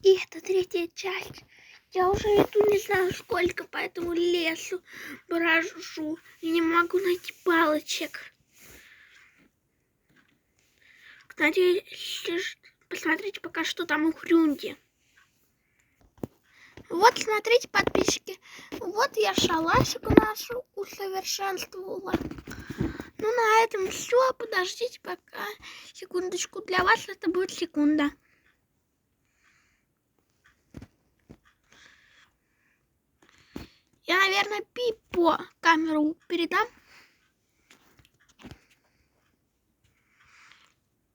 И это третья часть. Я уже иду не знаю сколько по этому лесу брожу и не могу найти палочек. Кстати, посмотрите пока что там у Хрюнди. Вот, смотрите, подписчики. Вот я шалашик нашу усовершенствовала. Ну, на этом все. Подождите пока. Секундочку. Для вас это будет секунда. Я, наверное, Пипо камеру передам.